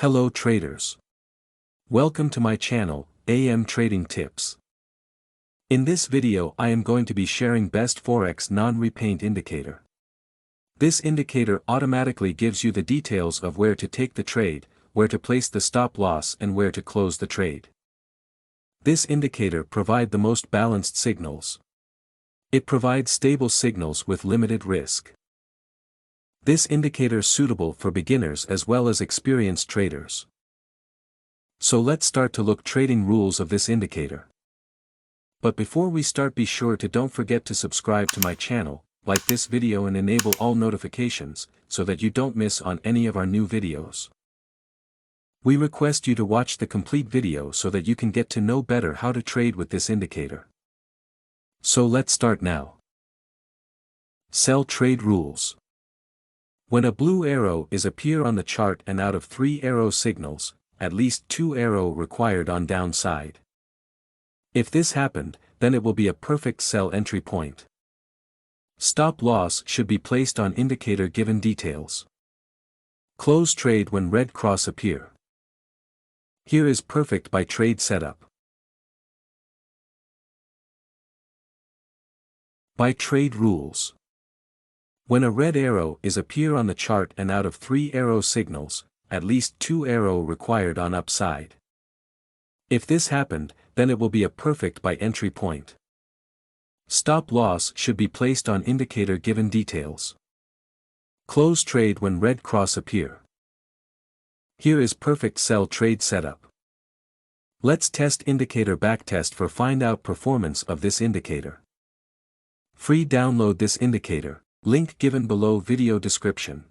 Hello traders. Welcome to my channel, AM Trading Tips. In this video I am going to be sharing best Forex non-repaint indicator. This indicator automatically gives you the details of where to take the trade, where to place the stop loss and where to close the trade. This indicator provides the most balanced signals. It provides stable signals with limited risk. This indicator is suitable for beginners as well as experienced traders. So let's start to look trading rules of this indicator. But before we start, be sure to don't forget to subscribe to my channel, like this video and enable all notifications, so that you don't miss on any of our new videos. We request you to watch the complete video so that you can get to know better how to trade with this indicator. So let's start now. Sell trade rules. When a blue arrow is appear on the chart and out of 3 arrow signals, at least 2 arrow required on downside. If this happened, then it will be a perfect sell entry point. Stop loss should be placed on indicator given details. Close trade when red cross appear. Here is perfect by trade setup. By trade rules. When a red arrow is appear on the chart and out of 3 arrow signals, at least 2 arrow required on upside. If this happened, then it will be a perfect buy entry point. Stop loss should be placed on indicator given details. Close trade when red cross appear. Here is perfect sell trade setup. Let's test indicator backtest for find out performance of this indicator. Free download this indicator. Link given below video description.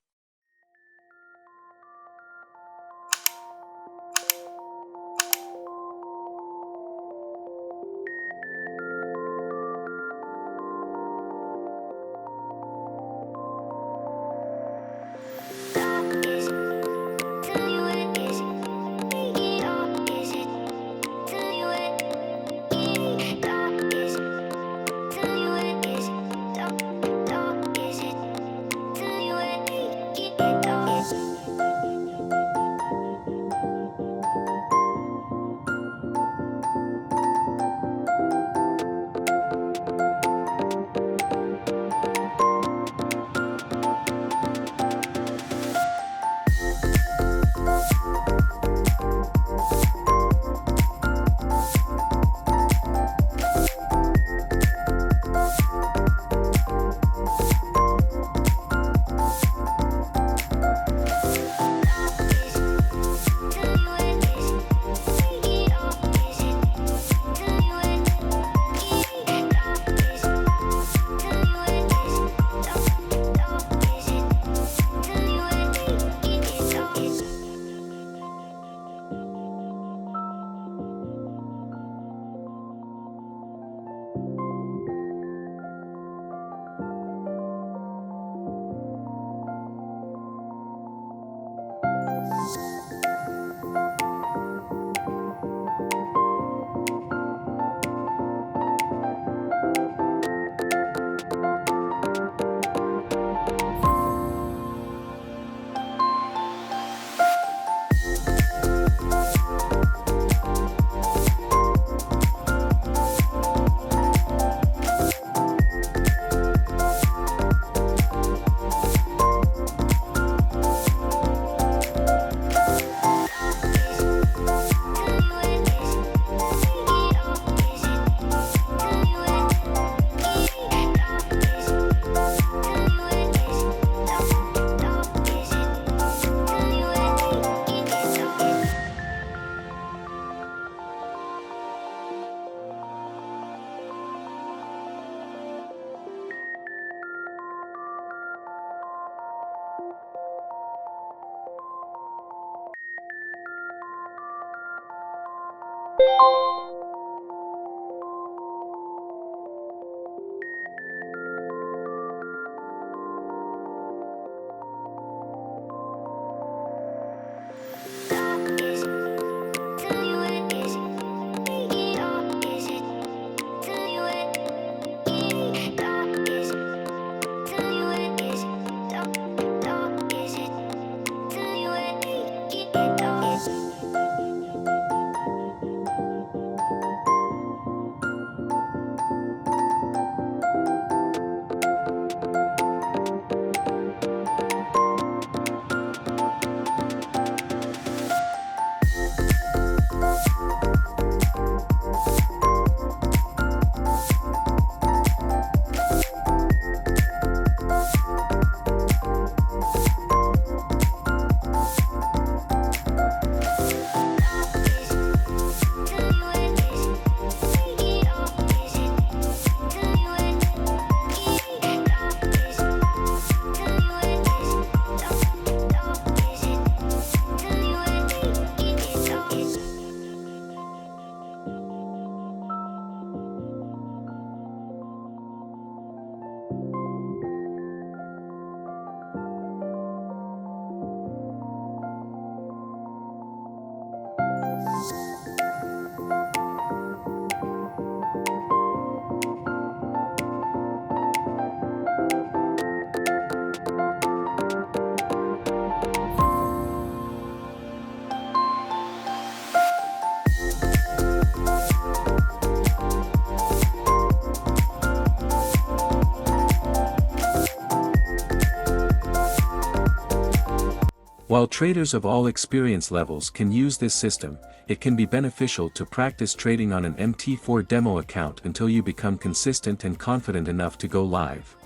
While traders of all experience levels can use this system, it can be beneficial to practice trading on an MT4 demo account until you become consistent and confident enough to go live.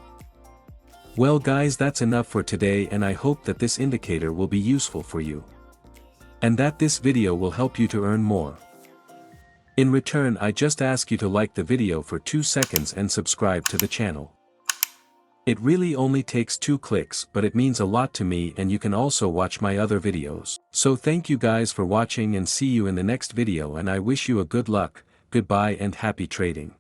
Well guys, that's enough for today, and I hope that this indicator will be useful for you. And that this video will help you to earn more. In return, I just ask you to like the video for 2 seconds and subscribe to the channel. It really only takes 2 clicks, but it means a lot to me, and you can also watch my other videos. So thank you guys for watching, and see you in the next video, and I wish you a good luck, goodbye and happy trading.